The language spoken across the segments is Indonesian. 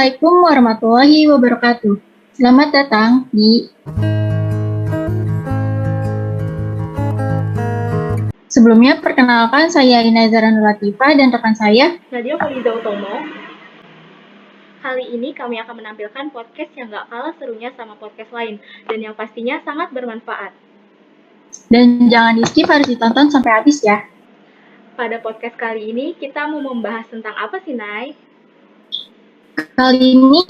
Assalamualaikum warahmatullahi wabarakatuh. Selamat datang di Sebelumnya, perkenalkan saya Inazara Nurlatifa dan rekan saya Nadia Faliza Utomo. Kali ini kami akan menampilkan podcast yang gak kalah serunya sama podcast lain dan yang pastinya sangat bermanfaat. Dan jangan di-skip, harus ditonton sampai habis ya. Pada podcast kali ini kita mau membahas tentang apa sih, Nay? Kali ini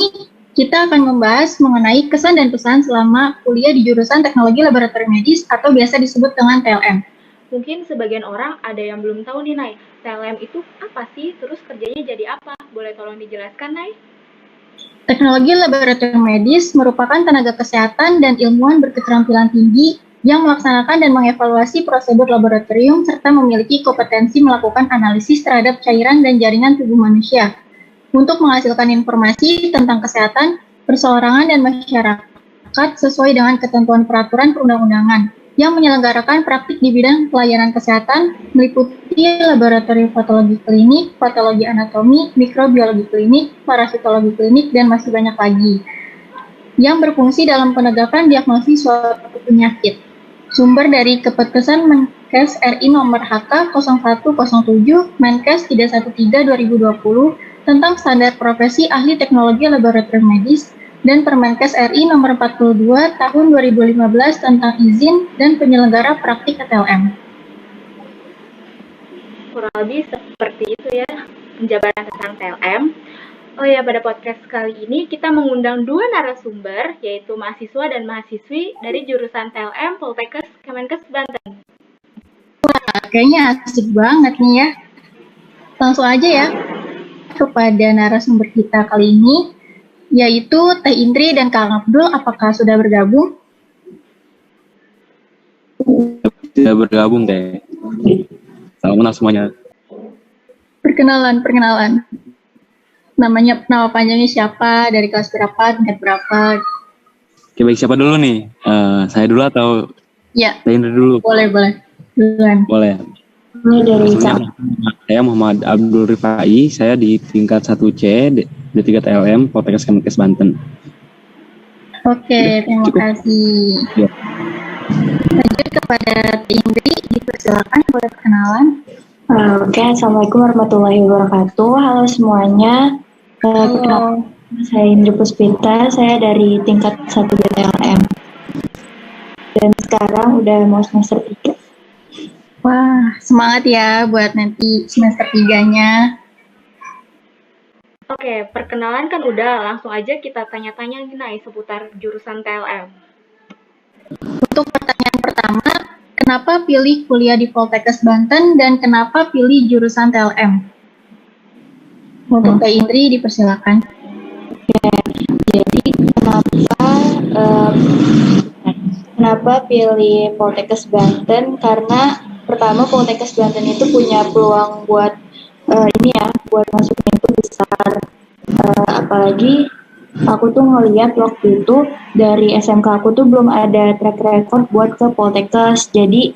kita akan membahas mengenai kesan dan pesan selama kuliah di jurusan Teknologi Laboratorium Medis atau biasa disebut dengan TLM. Mungkin sebagian orang ada yang belum tahu nih, Nay. TLM itu apa sih? Terus kerjanya jadi apa? Boleh tolong dijelaskan, Nay? Teknologi Laboratorium Medis merupakan tenaga kesehatan dan ilmuwan berketerampilan tinggi yang melaksanakan dan mengevaluasi prosedur laboratorium serta memiliki kompetensi melakukan analisis terhadap cairan dan jaringan tubuh manusia untuk menghasilkan informasi tentang kesehatan, perseorangan, dan masyarakat sesuai dengan ketentuan peraturan perundang-undangan yang menyelenggarakan praktik di bidang pelayanan kesehatan meliputi laboratorium patologi klinik, patologi anatomi, mikrobiologi klinik, parasitologi klinik, dan masih banyak lagi yang berfungsi dalam penegakan diagnosis suatu penyakit. Sumber dari Keputusan Menkes RI nomor HK 0107 Menkes 313 2020 tentang standar profesi ahli teknologi laboratorium medis dan Permenkes RI nomor 42 tahun 2015 tentang izin dan penyelenggara praktik TLM. Kurang lebih seperti itu ya penjabaran tentang TLM. Oh ya, pada podcast kali ini kita mengundang dua narasumber, yaitu mahasiswa dan mahasiswi dari jurusan TLM Poltekkes Kemenkes Banten. Wah, kayaknya asik banget nih ya. Langsung aja ya kepada narasumber kita kali ini, yaitu Teh Indri dan Kang Abdul. Apakah sudah bergabung? Sudah bergabung, Teh. Salam kenal semuanya. Perkenalan. Nama panjangnya siapa, dari kelas berapa, tingkat berapa? Oke, baik, siapa dulu nih? Saya dulu atau Ya, Teh Indri dulu? boleh. Duluan. Boleh. Ini dari Saya Muhammad Abdul Rifai, saya di tingkat 1C D3 TLM Poltekkes Kemenkes Banten. Oke, terima kasih. Ya. Lanjut kepada Teh Indri, dipersilakan boleh perkenalan. Oke, Assalamualaikum warahmatullahi wabarakatuh. Halo semuanya. Perkenalkan, saya Indri Puspita, saya dari tingkat 1 TLM. Dan sekarang udah mau semester 3. Wah, semangat ya buat nanti semester 3-nya. Oke, perkenalan kan udah, langsung aja kita tanya-tanya nih, Nay, seputar jurusan TLM. Untuk pertanyaan pertama, kenapa pilih kuliah di Poltekkes Banten dan kenapa pilih jurusan TLM? Untuk Teh Indri, dipersilakan. Jadi kenapa pilih Poltekkes Banten? Karena pertama Poltekkes Banten itu punya peluang buat buat masuknya itu besar. Apalagi aku tuh ngeliat waktu itu dari SMK aku tuh belum ada track record buat ke Poltekkes. Jadi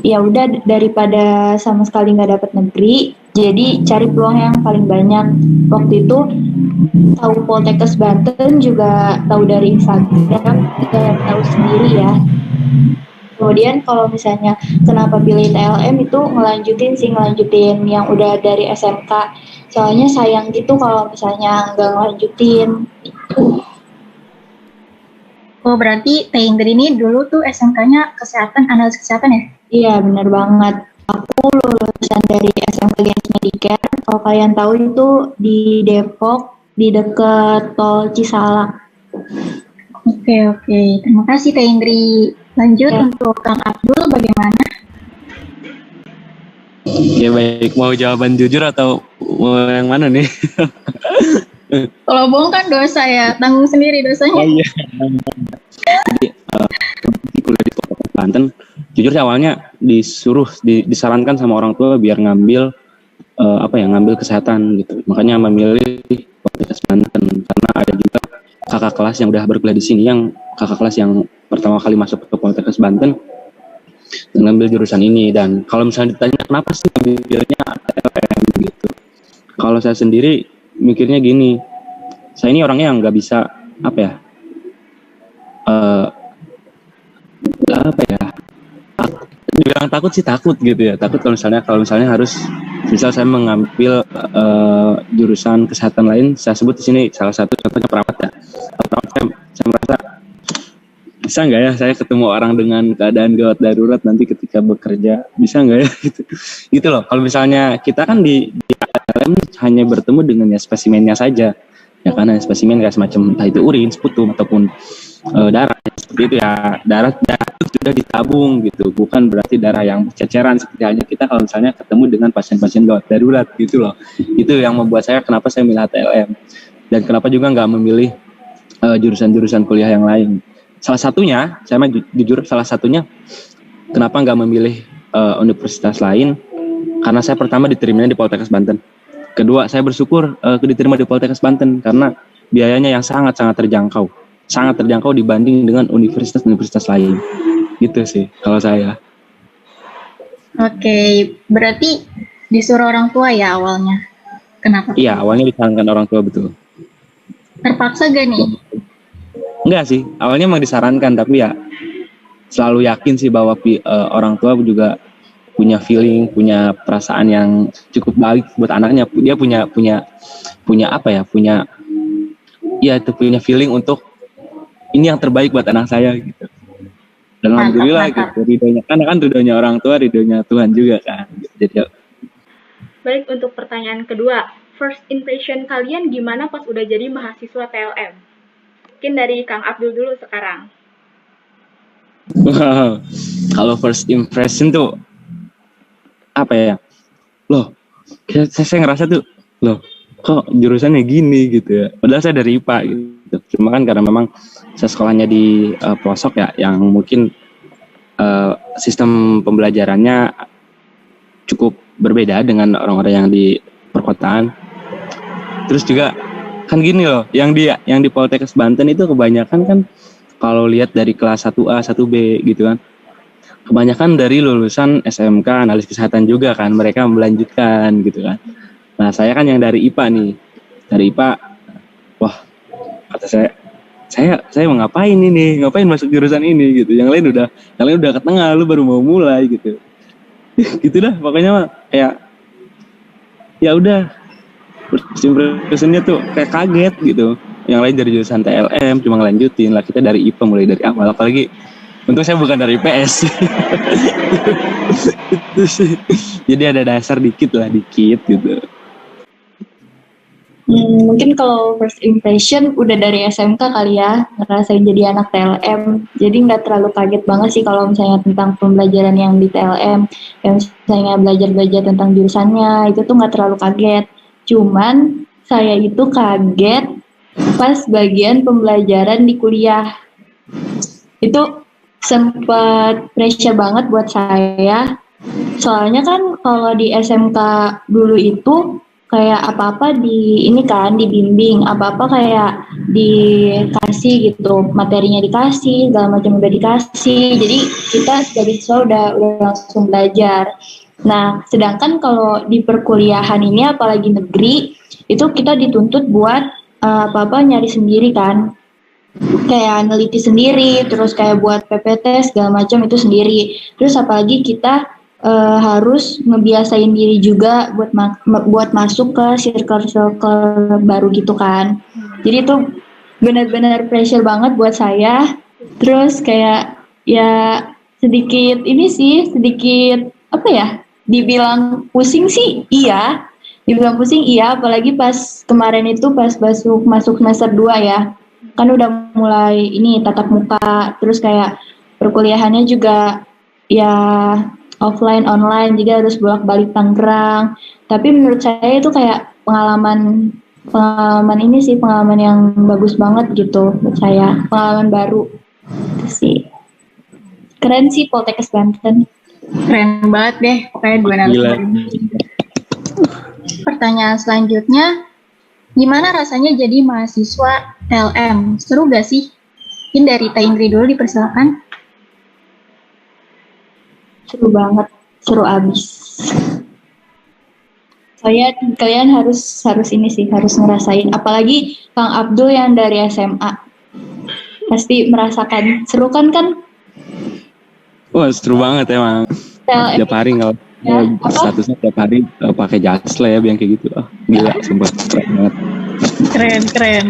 ya udah, daripada sama sekali nggak dapat negeri, jadi cari peluang yang paling banyak. Waktu itu tahu Poltekkes Banten juga tahu dari Instagram, tahu sendiri ya. Kemudian kalau misalnya kenapa pilih TLM itu ngelanjutin yang udah dari SMK. Soalnya sayang gitu kalau misalnya nggak ngelanjutin. Oh, berarti Teh Indri ini dulu tuh SMK-nya analis kesehatan ya? Iya, benar banget. Aku lulusan dari SMK Ganes Medicare. Kalau kalian tahu itu di Depok, di dekat Tol Cisalak. Oke. Terima kasih Teh Indri. Lanjut untuk Kang Abdul, bagaimana? Ya baik, mau jawaban jujur atau mau yang mana nih? Kalau bohong kan dosa ya, tanggung sendiri dosanya. Oh iya. Jadi kuliah di Poltekkes Banten, jujur sih awalnya disarankan sama orang tua biar ngambil kesehatan gitu. Makanya memilih Poltekkes Banten karena ada juga kakak kelas yang udah berkuliah di sini, yang kakak kelas yang pertama kali masuk ke Poltekkes Banten ngambil jurusan ini. Dan kalau misalnya ditanya kenapa sih ngambilnya TLM gitu, kalau saya sendiri mikirnya gini, saya ini orangnya yang nggak bisa apa ya, dibilang takut sih takut gitu ya, takut kalau misalnya harus misal saya mengambil jurusan kesehatan lain, saya sebut di sini salah satu contohnya perawat ya. Perawat saya merasa bisa nggak ya saya ketemu orang dengan keadaan gawat darurat nanti ketika bekerja, bisa nggak ya gitu loh. Kalau misalnya kita kan di ALM hanya bertemu dengan ya spesimennya saja ya, karena spesimen kayak semacam entah itu urin, sputum ataupun darah seperti itu ya. Darah itu sudah ditabung gitu, bukan berarti darah yang berceceran seperti halnya kita kalau misalnya ketemu dengan pasien-pasien gawat darurat gitu loh. Itu yang membuat saya kenapa saya milih ATLM dan kenapa juga nggak memilih jurusan-jurusan kuliah yang lain. Salah satunya, saya jujur salah satunya kenapa nggak memilih universitas lain, karena saya pertama diterimanya di Poltekkes Banten. Kedua, saya bersyukur diterima di Poltekkes Banten karena biayanya yang sangat-sangat terjangkau dibanding dengan universitas-universitas lain. Gitu sih kalau saya. Oke, berarti disuruh orang tua ya awalnya. Kenapa? Iya, awalnya disarankan orang tua, betul. Terpaksa gak nih? Enggak sih, awalnya emang disarankan, tapi ya selalu yakin sih bahwa orang tua juga punya feeling, punya perasaan yang cukup baik buat anaknya. Dia punya apa ya, punya feeling untuk ini yang terbaik buat anak saya gitu. Dan alhamdulillah gitu, ridhonya kan ridhonya orang tua, ridhonya Tuhan juga kan. Jadi baik, untuk pertanyaan kedua, first impression kalian gimana pas udah jadi mahasiswa TLM? Mungkin dari Kang Abdul dulu sekarang. Wow, kalau first impression tuh apa ya? Loh, saya ngerasa tuh, loh, kok jurusannya gini gitu ya. Padahal saya dari IPA gitu. Cuma kan karena memang saya sekolahnya di pelosok ya, yang mungkin sistem pembelajarannya cukup berbeda dengan orang-orang yang di perkotaan. Terus juga kan gini loh, yang di Poltekkes Banten itu kebanyakan kan kalau lihat dari kelas 1A, 1B gitu kan, kebanyakan dari lulusan SMK analis kesehatan juga kan, mereka melanjutkan gitu kan. Nah saya kan yang dari IPA nih, dari IPA, wah kata saya mau ngapain masuk jurusan ini gitu, yang lain udah ke tengah, lu baru mau mulai gitu. Gitu dah pokoknya kayak ya udah, impressionnya tuh kayak kaget gitu. Yang lain dari jurusan TLM cuma ngelanjutin lah, kita dari IPA mulai dari awal. Apalagi untung saya bukan dari IPS. Itu sih. Jadi ada dasar dikit gitu. Mungkin kalau first impression udah dari SMK kali ya, ngerasain jadi anak TLM. Jadi nggak terlalu kaget banget sih kalau misalnya tentang pembelajaran yang di TLM. Yang misalnya belajar tentang jurusannya, itu tuh nggak terlalu kaget. Cuman saya itu kaget pas bagian pembelajaran di kuliah. Itu sempat pressure banget buat saya. Soalnya kan kalau di SMK dulu itu kayak apa-apa dibimbing, apa-apa kayak dikasih gitu, materinya dikasih, segala macam udah dikasih. Jadi kita sebagai siswa udah langsung belajar. Nah, sedangkan kalau di perkuliahan ini apalagi negeri, itu kita dituntut buat apa-apa nyari sendiri kan. Kayak neliti sendiri, terus kayak buat PPT segala macam itu sendiri. Terus apalagi kita harus ngebiasain diri juga buat masuk ke circle baru gitu kan. Jadi itu benar-benar pressure banget buat saya. Terus kayak ya sedikit apa ya? Dibilang pusing sih iya. Apalagi pas kemarin itu pas masuk semester 2 ya. Kan udah mulai ini tatap muka, terus kayak perkuliahannya juga ya offline online, jadi harus bolak-balik Tangerang. Tapi menurut saya itu kayak pengalaman yang bagus banget gitu buat saya, pengalaman baru. Itu sih. Keren sih Poltekkes Banten. Keren banget deh, pokoknya dua narasumber ini. Pertanyaan selanjutnya, gimana rasanya jadi mahasiswa TLM? Seru gak sih? Mungkin dari Teh Indri dulu dipersilakan. Seru banget, seru abis. kalian harus ini sih, harus ngerasain. Apalagi Kang Abdul yang dari SMA, pasti merasakan. Seru kan? Wah, seru banget emang. Tiap hari nggak statusnya tiap hari pakai jas lab yang kayak gitu. Gila, sumpah keren banget. Keren.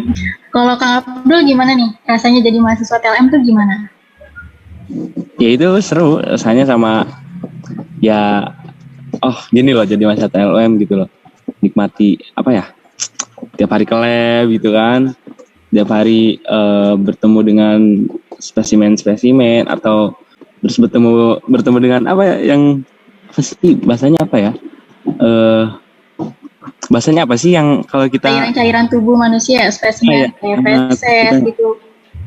Kalau Kang Abdul gimana nih? Rasanya jadi mahasiswa TLM tuh gimana? Ya itu seru, rasanya sama ya gini loh jadi mahasiswa TLM gitu loh. Nikmati tiap hari ke lab gitu kan. Tiap hari bertemu dengan spesimen atau terus bertemu dengan yang bahasanya bahasanya apa sih yang kalau kita cairan tubuh manusia, spesimen kayak feses gitu.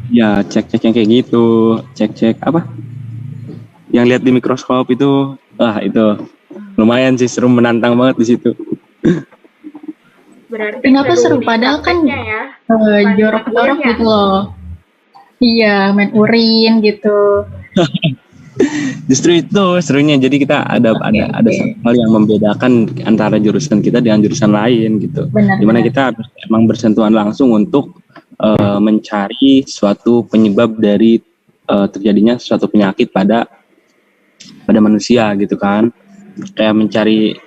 Ya, cek yang kayak gitu, cek yang lihat di mikroskop itu, itu lumayan sih, seru, menantang banget di situ. Berarti kenapa seru? Padahal kan jorok-jorok gitu loh. Iya, main urin gitu. Justru itu serunya. Jadi kita ada satu hal yang membedakan antara jurusan kita dengan jurusan lain gitu. Dimana kita emang bersentuhan langsung untuk mencari suatu penyebab dari terjadinya suatu penyakit pada manusia gitu kan. Kayak mencari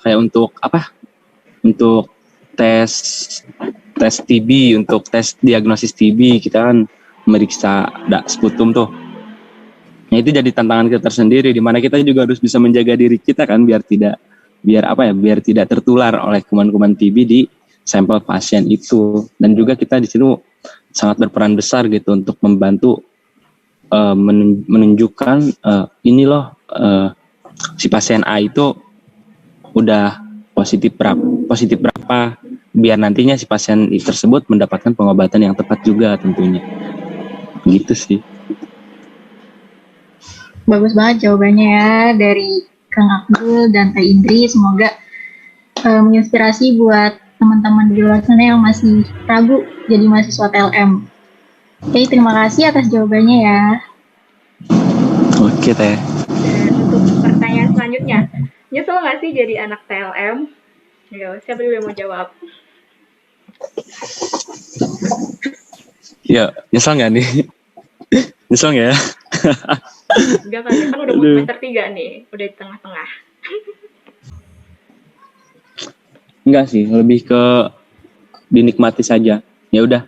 kayak untuk tes TB, untuk tes diagnosis TB kita kan meriksa sputum tuh. Nah, itu jadi tantangan kita tersendiri di mana kita juga harus bisa menjaga diri kita kan biar tidak tertular oleh kuman-kuman TB di sampel pasien itu. Dan juga kita di situ sangat berperan besar gitu untuk membantu menunjukkan si pasien A itu udah positif berapa biar nantinya si pasien tersebut mendapatkan pengobatan yang tepat juga tentunya. Gitu sih. Bagus banget jawabannya ya dari Kang Abdul dan Teh Indri. Semoga menginspirasi buat teman-teman di luar sana yang masih ragu jadi mahasiswa TLM. Oke, terima kasih atas jawabannya ya. Oke, Teh. Dan untuk pertanyaan selanjutnya, nyesel nggak sih jadi anak TLM? Siapa dulu yang mau jawab? Ya, nyesel nggak nih? Nyesel nggak ya? Enggak kan udah mau semester 3 nih, udah di tengah-tengah. Enggak sih, lebih ke dinikmati saja. Ya udah,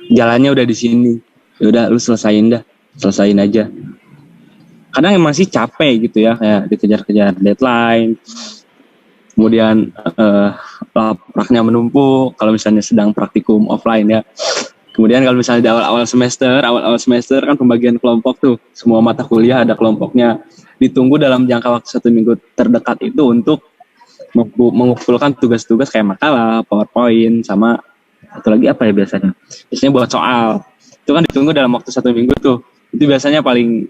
jalannya udah di sini. Ya udah, lu selesain aja. Kadang emang sih capek gitu ya, kayak dikejar-kejar deadline. Kemudian praknya menumpuk kalau misalnya sedang praktikum offline ya. Kemudian kalau misalnya di awal semester kan pembagian kelompok tuh, semua mata kuliah ada kelompoknya. Ditunggu dalam jangka waktu 1 minggu terdekat itu untuk mengumpulkan tugas-tugas kayak makalah, PowerPoint, sama satu lagi apa ya biasanya? Biasanya buat soal. Itu kan ditunggu dalam waktu 1 minggu tuh. Itu biasanya paling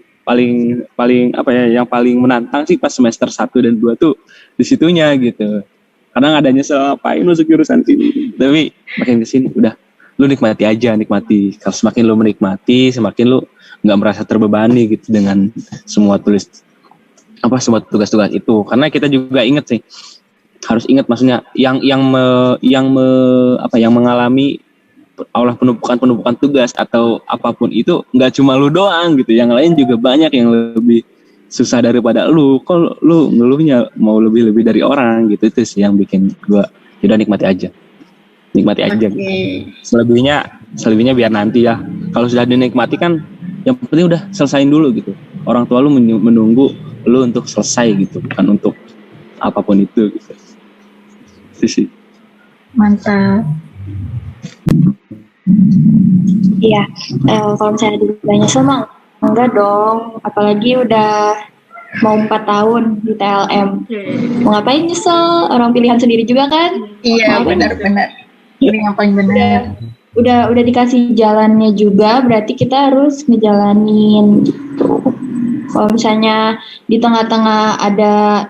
yang paling menantang sih pas semester 1 dan 2 tuh di situnya gitu. Kadang ada nyesel apain masuk jurusan sini. Tapi makin kesini udah lu nikmati aja. Kalau semakin lu menikmati, semakin lu nggak merasa terbebani gitu dengan semua tugas-tugas itu. Karena kita juga harus ingat maksudnya yang mengalami penumpukan tugas atau apapun itu nggak cuma lu doang gitu, yang lain juga banyak yang lebih susah daripada lu. Kok lu ngeluhnya mau lebih dari orang gitu. Itu sih yang bikin gua udah nikmati aja. Gitu. Selebihnya biar nanti ya. Kalau sudah dinikmati kan yang penting udah selesain dulu gitu. Orang tua lu menunggu lu untuk selesai gitu, bukan untuk apapun itu gitu. Itu sih. Mantap. Iya, kalau misalnya dibilang nyesel mah enggak dong, apalagi udah mau 4 tahun di TLM. Mau ngapain nyesel? Orang pilihan sendiri juga kan? Iya, benar. Ini yang paling benar. Udah dikasih jalannya juga, berarti kita harus ngejalanin gitu. Kalau misalnya di tengah-tengah ada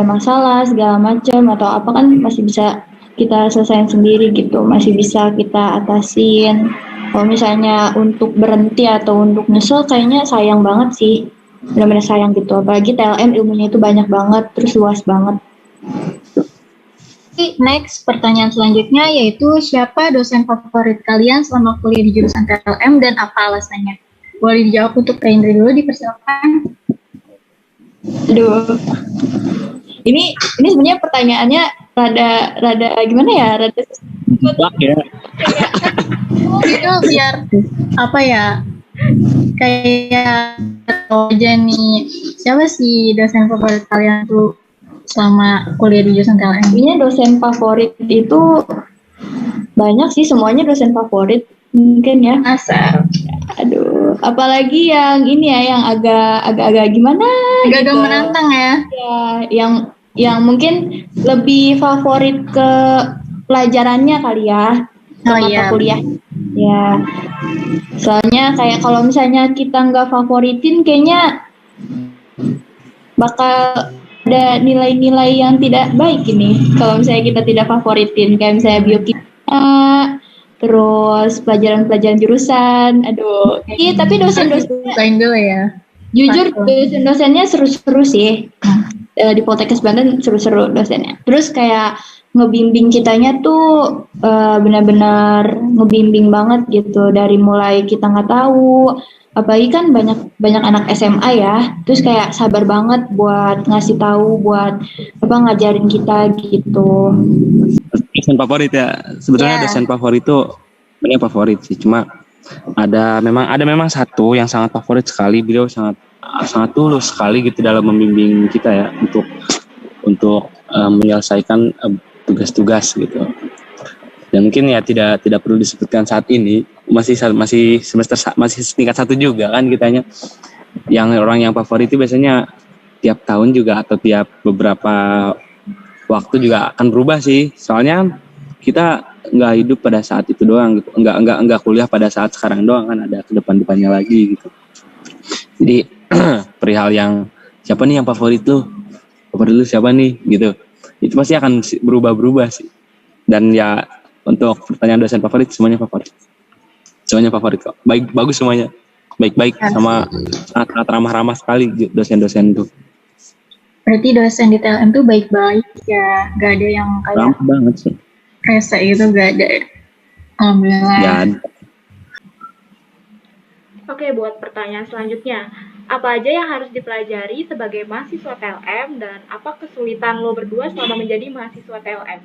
masalah segala macam atau apa kan masih bisa kita selesain sendiri gitu, masih bisa kita atasin. Kalau misalnya untuk berhenti atau untuk nyesel kayaknya sayang banget sih, benar-benar sayang gitu. Apalagi TLM ilmunya itu banyak banget, terus luas banget. next pertanyaan selanjutnya yaitu siapa dosen favorit kalian selama kuliah di jurusan TLM dan apa alasannya? Boleh dijawab untuk Kak Indri dulu, dipersilakan. Aduh. Ini sebenarnya pertanyaannya rada gimana ya? Rada Bak ya. Itu biar apa ya? Kayak aja nih, siapa sih dosen favorit kalian tuh selama kuliah di jurusan TLM? Intinya dosen favorit itu banyak sih, semuanya dosen favorit mungkin ya. Asal. Aduh, apalagi yang ini ya, yang agak gimana? Agak gitu. menantang ya. Ya, yang mungkin lebih favorit ke pelajarannya kali ya, ke mata kuliah. Ya, soalnya kayak kalau misalnya kita nggak favoritin, kayaknya bakal ada nilai-nilai yang tidak baik ini. Kalau misalnya kita tidak favoritin, kayak misalnya biokimia, terus pelajaran-pelajaran jurusan. Aduh, iya tapi dosen-dosennya dulu ya. Jujur dosen-dosennya seru-seru sih. Di Poltekkes Banten seru-seru dosennya. Terus kayak ngebimbing kitanya tuh benar-benar ngebimbing banget gitu, dari mulai kita nggak tahu, apalagi kan banyak anak SMA ya, terus kayak sabar banget buat ngasih tahu, buat ngajarin kita gitu. Dosen favorit ya, sebetulnya dosen favorit itu sebenarnya favorit sih, cuma ada memang satu yang sangat favorit sekali. Beliau sangat tulus sekali gitu dalam membimbing kita ya untuk menyelesaikan tugas-tugas gitu. Dan mungkin ya tidak perlu disebutkan saat ini, masih tingkat 1 juga kan kitanya. Yang orang yang favorit itu biasanya tiap tahun juga atau tiap beberapa waktu juga akan berubah sih. Soalnya kita nggak hidup pada saat itu doang gitu, nggak kuliah pada saat sekarang doang kan, ada ke depannya lagi gitu. Jadi perihal yang siapa nih yang favorit tuh, favorit lu siapa nih gitu, itu pasti akan berubah sih. Dan ya untuk pertanyaan dosen favorit, semuanya favorit kok, bagus semuanya, baik sama sangat ramah sekali dosen-dosen tuh. Berarti dosen di TLM tuh baik-baik ya, gak ada yang kayak ramah banget sih, rese gitu, gak ada. Alhamdulillah. Gak ada. Oke, buat pertanyaan selanjutnya, apa aja yang harus dipelajari sebagai mahasiswa TLM dan apa kesulitan lo berdua selama menjadi mahasiswa TLM?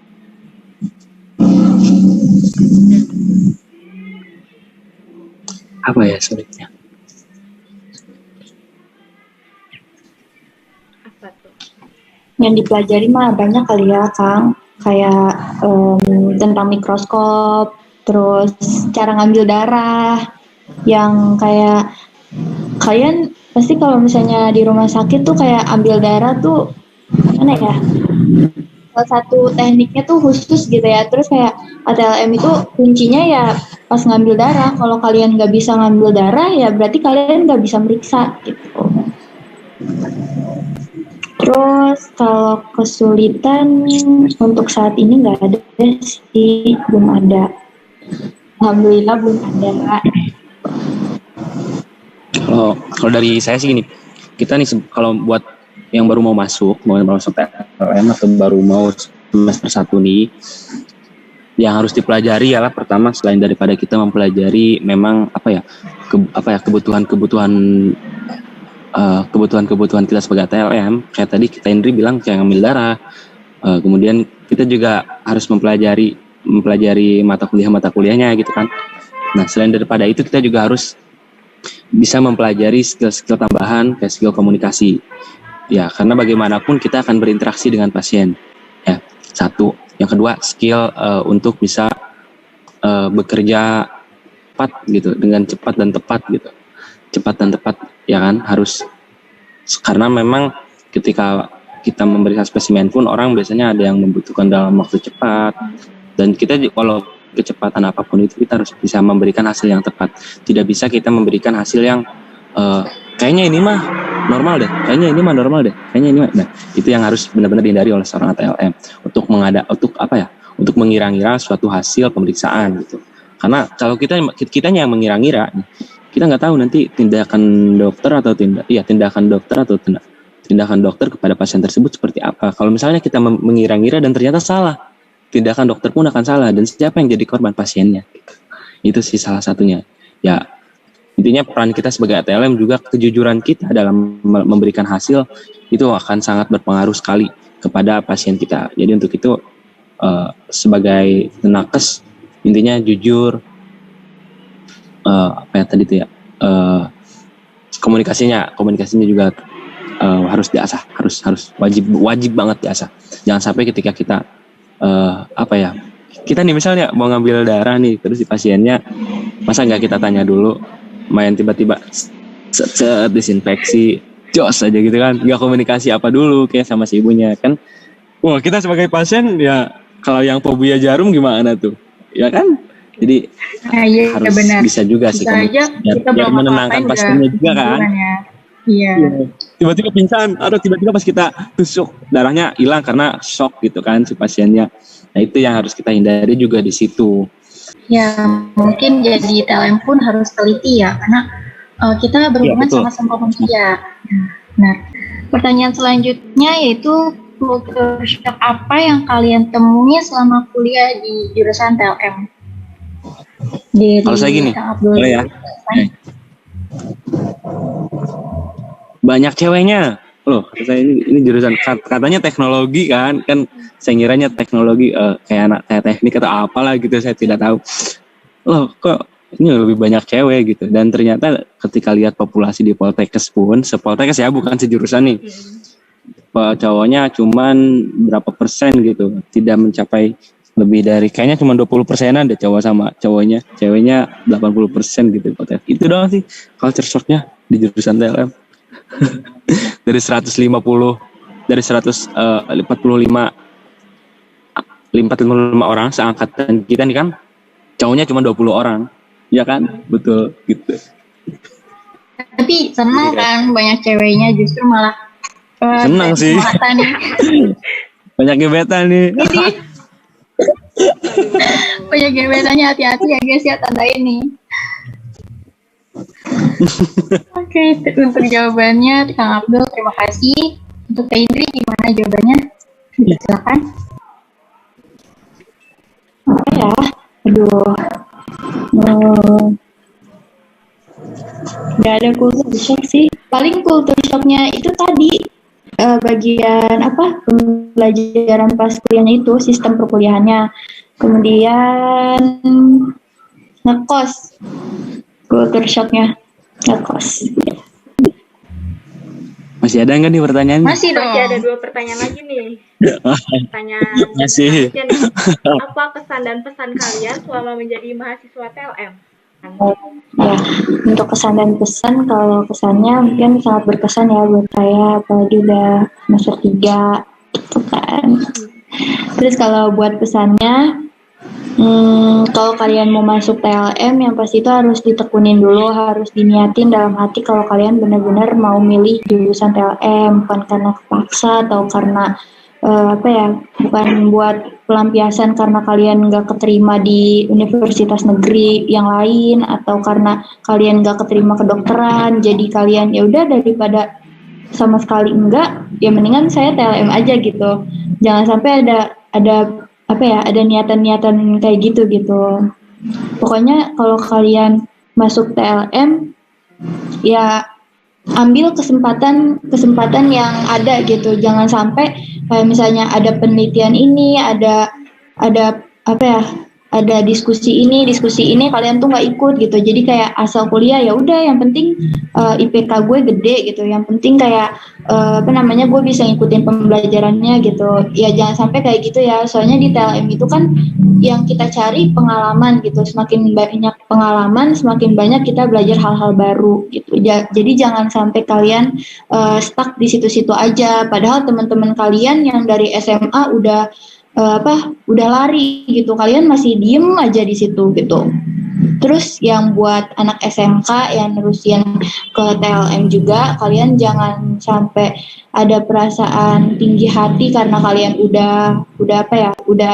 Apa ya sulitnya? Apa tuh? Yang dipelajari mah banyak kali ya, Kang. Kayak tentang mikroskop, terus cara ngambil darah, yang kayak kalian pasti kalau misalnya di rumah sakit tuh kayak ambil darah tuh mana ya, salah satu tekniknya tuh khusus gitu ya. Terus kayak ATLM itu kuncinya ya pas ngambil darah. Kalau kalian nggak bisa ngambil darah ya berarti kalian nggak bisa meriksa gitu. Terus kalau kesulitan untuk saat ini nggak ada sih, belum ada. Alhamdulillah belum ada. Kalau dari saya sih gini, kita nih kalau buat yang baru mau masuk TLM atau baru mau semester 1 nih, yang harus dipelajari ialah pertama, selain daripada kita mempelajari memang kebutuhan kita sebagai TLM, kayak tadi kita Indri bilang kayak ngambil darah, kemudian kita juga harus mempelajari mata kuliahnya gitu kan. Nah, selain daripada itu kita juga harus bisa mempelajari skill tambahan kayak skill komunikasi. Ya, karena bagaimanapun kita akan berinteraksi dengan pasien. Ya, satu. Yang kedua, skill untuk bisa bekerja cepat gitu, dengan cepat dan tepat gitu. Cepat dan tepat ya kan, harus, karena memang ketika kita memeriksa spesimen pun orang biasanya ada yang membutuhkan dalam waktu cepat, dan kita kalau kecepatan apapun itu kita harus bisa memberikan hasil yang tepat. Tidak bisa kita memberikan hasil yang kayaknya ini mah normal deh, nah itu yang harus benar-benar dihindari oleh seorang ATLM untuk mengira-ngira suatu hasil pemeriksaan gitu. Karena kalau kitanya yang mengira-ngira, kita nggak tahu nanti tindakan dokter kepada pasien tersebut seperti apa. Kalau misalnya kita mengira-ngira dan ternyata salah, tindakan dokter pun akan salah, dan siapa yang jadi korban? Pasiennya. Itu sih salah satunya. Ya, intinya peran kita sebagai ATLM juga kejujuran kita dalam memberikan hasil itu akan sangat berpengaruh sekali kepada pasien kita. Jadi untuk itu sebagai nakes intinya jujur, komunikasinya juga harus diasah, harus wajib banget diasah. Jangan sampai ketika kita kita nih misalnya mau ngambil darah nih, terus si pasiennya masa nggak kita tanya dulu, main tiba-tiba disinfeksi jos aja gitu kan, nggak komunikasi apa dulu kayak sama si ibunya kan. Wah, kita sebagai pasien ya kalau yang fobia jarum gimana tuh ya kan, jadi harus benar. bisa juga sih biar menenangkan pasiennya juga kan. Iya. Tiba-tiba pingsan atau tiba-tiba pas kita tusuk darahnya hilang karena shock gitu kan si pasiennya. Nah itu yang harus kita hindari juga di situ. Ya mungkin jadi TLM pun harus teliti ya, karena kita berhubungan sama manusia. Nah, pertanyaan selanjutnya yaitu culture shock apa yang kalian temui selama kuliah di jurusan TLM? Kalau saya gini, boleh ya? Banyak ceweknya. Loh, saya ini jurusan katanya teknologi kan saya ngiranya teknologi kayak teknik atau apalah gitu, saya tidak tahu. Loh, kok ini lebih banyak cewek gitu. Dan ternyata ketika lihat populasi di Poltekkes pun, sepoltekkes ya bukan sejurusan nih. Cowoknya cuman berapa persen gitu, tidak mencapai lebih dari kayaknya cuma 20%-an deh cowok sama cowoknya, ceweknya 80% gitu. Itu doang sih culture shock-nya di jurusan TLM. Dari 145 orang seangkatan kita nih kan, cowoknya cuma 20 orang. Ya kan? Betul gitu. Tapi senang kan banyak ceweknya, justru malah senang sih. Banyak gebetan nih. Banyak gebetannya, hati-hati ya guys ya, tanda ini. Oke, untuk jawabannya Kang Abdul terima kasih. Untuk Kak Indri gimana jawabannya? Silakan. Apa ya? Nggak ada culture shock sih. Paling culture shocknya itu tadi bagian pembelajaran pas kuliahnya itu, sistem perkuliahannya. Kemudian ngekos, culture shocknya ngekos. Masih ada nggak nih pertanyaan? Masih ada 2 pertanyaan lagi nih. Pertanyaan masih. Apa kesan dan pesan kalian selama menjadi mahasiswa TLM? Ya, untuk kesan dan pesan, kalau kesannya mungkin sangat berkesan ya buat saya, apalagi udah semester 3 gitu kan. Terus kalau buat pesannya, kalau kalian mau masuk TLM yang pasti itu harus ditekunin dulu, harus diniatin dalam hati kalau kalian benar-benar mau milih jurusan TLM, bukan karena kepaksa atau karena bukan buat pelampiasan karena kalian nggak keterima di universitas negeri yang lain atau karena kalian nggak keterima kedokteran, jadi kalian ya udah daripada sama sekali enggak, ya mendingan saya TLM aja gitu. Jangan sampai ada niatan-niatan kayak gitu. Pokoknya kalau kalian masuk TLM ya ambil kesempatan yang ada gitu. Jangan sampai kayak misalnya ada penelitian ini, ada diskusi ini kalian tuh nggak ikut gitu. Jadi kayak asal kuliah ya udah, yang penting IPK gue gede gitu. Yang penting kayak gue bisa ngikutin pembelajarannya gitu. Ya jangan sampai kayak gitu ya. Soalnya di TLM itu kan yang kita cari pengalaman gitu. Semakin banyak pengalaman, semakin banyak kita belajar hal-hal baru gitu. Jadi jangan sampai kalian stuck di situ-situ aja. Padahal teman-teman kalian yang dari SMA udah lari gitu, kalian masih diem aja di situ gitu. Terus yang buat anak SMK yang nerusin ke TLM juga, kalian jangan sampai ada perasaan tinggi hati karena kalian udah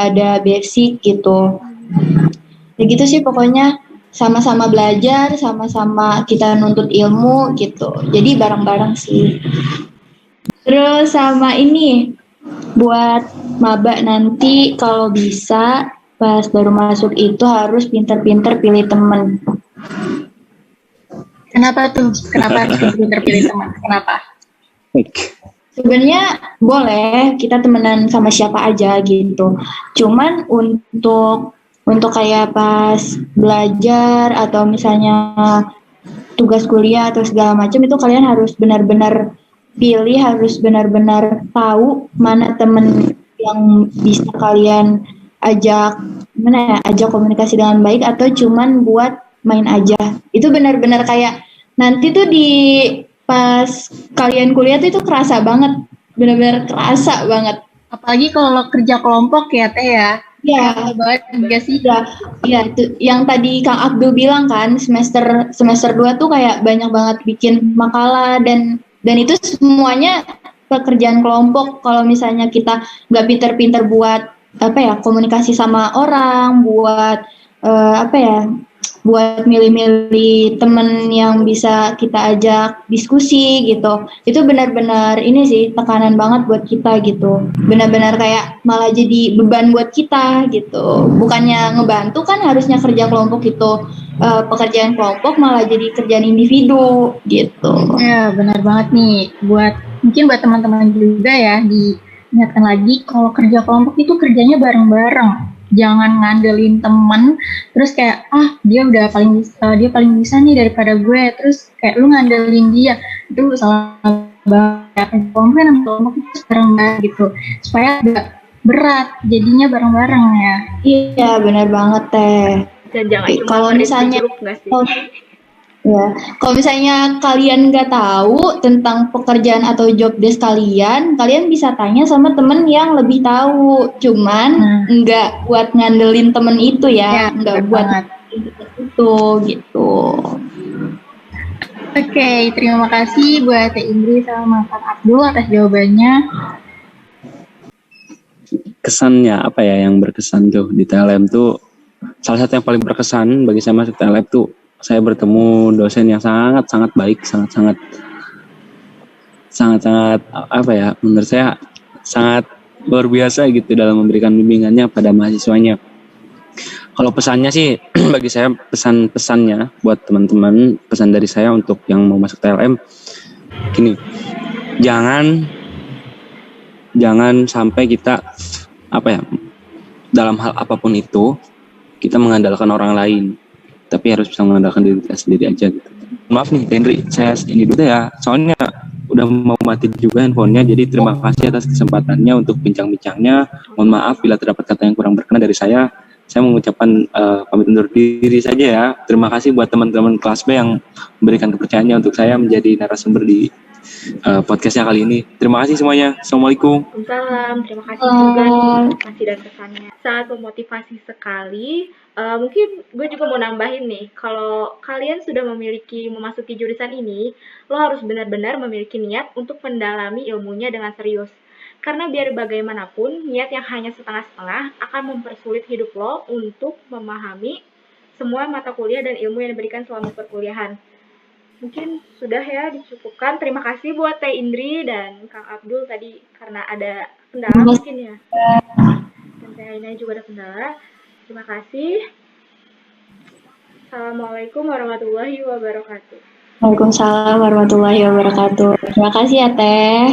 ada basic gitu. Ya gitu sih pokoknya, sama-sama belajar, sama-sama kita nuntut ilmu gitu. Jadi bareng-bareng sih. Terus sama ini, Buat maba nanti kalau bisa pas baru masuk itu harus pinter-pinter pilih temen. Kenapa tuh? Kenapa harus pinter-pinter teman? Kenapa? Sebenarnya boleh kita temenan sama siapa aja gitu. Cuman untuk kayak pas belajar atau misalnya tugas kuliah atau segala macam itu kalian harus benar-benar pilih, harus benar-benar tahu mana temen yang bisa kalian ajak ajak komunikasi dengan baik atau cuman buat main aja. Itu benar-benar kayak nanti tuh di pas kalian kuliah tuh itu kerasa banget, benar-benar kerasa banget. Apalagi kalau kerja kelompok ya Teh ya. Ya, banget enggak sih? ya itu yang tadi Kang Abdul bilang kan semester 2 tuh kayak banyak banget bikin makalah dan itu semuanya pekerjaan kelompok. Kalau misalnya kita nggak pinter-pinter buat apa ya komunikasi sama orang, buat apa ya buat milih-milih temen yang bisa kita ajak diskusi gitu. Itu benar-benar ini sih tekanan banget buat kita gitu. Benar-benar kayak malah jadi beban buat kita gitu. Bukannya ngebantu kan harusnya kerja kelompok itu pekerjaan kelompok malah jadi kerjaan individu gitu. Ya, benar banget nih. Mungkin buat teman-teman juga ya diingatkan lagi kalau kerja kelompok itu kerjanya bareng-bareng. Jangan ngandelin temen terus kayak dia paling bisa nih daripada gue terus kayak lu ngandelin dia itu salah banget. Kelompok itu bareng gitu supaya gak berat jadinya bareng-bareng ya. Iya benar banget Teh. Dan jangan cuma kalau misalnya grup nggak sih? Ya, kalau misalnya kalian nggak tahu tentang pekerjaan atau job desk kalian, kalian bisa tanya sama temen yang lebih tahu. Cuman nggak buat ngandelin temen itu ya, nggak buat itu gitu. Oke, terima kasih buat Teh Indri sama Kang Abdul atas jawabannya. Kesannya apa ya yang berkesan tuh di TLM tuh? Salah satu yang paling berkesan bagi saya masuk TLM tuh saya bertemu dosen yang sangat baik, sangat apa ya, menurut saya sangat luar biasa gitu dalam memberikan bimbingannya pada mahasiswanya. Kalau pesannya sih bagi saya pesannya buat teman-teman, pesan dari saya untuk yang mau masuk TLM gini, jangan sampai kita apa ya, dalam hal apapun itu kita mengandalkan orang lain, tapi harus bisa mengandalkan diri kita sendiri aja gitu. Maaf nih Henry, saya ini dulu ya, soalnya udah mau mati juga handphonenya. Jadi terima kasih atas kesempatannya untuk bincang-bincangnya. Mohon maaf bila terdapat kata yang kurang berkenan dari saya. Saya mengucapkan pamit undur diri saja ya. Terima kasih buat teman-teman kelas B yang memberikan kepercayaannya untuk saya menjadi narasumber di podcastnya kali ini. Terima kasih semuanya. Assalamualaikum. Waalaikumsalam. Terima kasih juga nih kasih dan pesannya. Sangat memotivasi sekali. Mungkin gue juga mau nambahin nih, kalau kalian sudah memasuki jurusan ini, lo harus benar-benar memiliki niat untuk mendalami ilmunya dengan serius. Karena biar bagaimanapun, niat yang hanya setengah-setengah akan mempersulit hidup lo untuk memahami semua mata kuliah dan ilmu yang diberikan selama perkuliahan. Mungkin sudah ya dicukupkan. Terima kasih buat Teh Indri dan Kang Abdul tadi karena ada kendala mungkin ya. Dan Teh Aina juga ada kendala. Terima kasih. Assalamualaikum warahmatullahi wabarakatuh. Waalaikumsalam warahmatullahi wabarakatuh. Terima kasih ya Teh.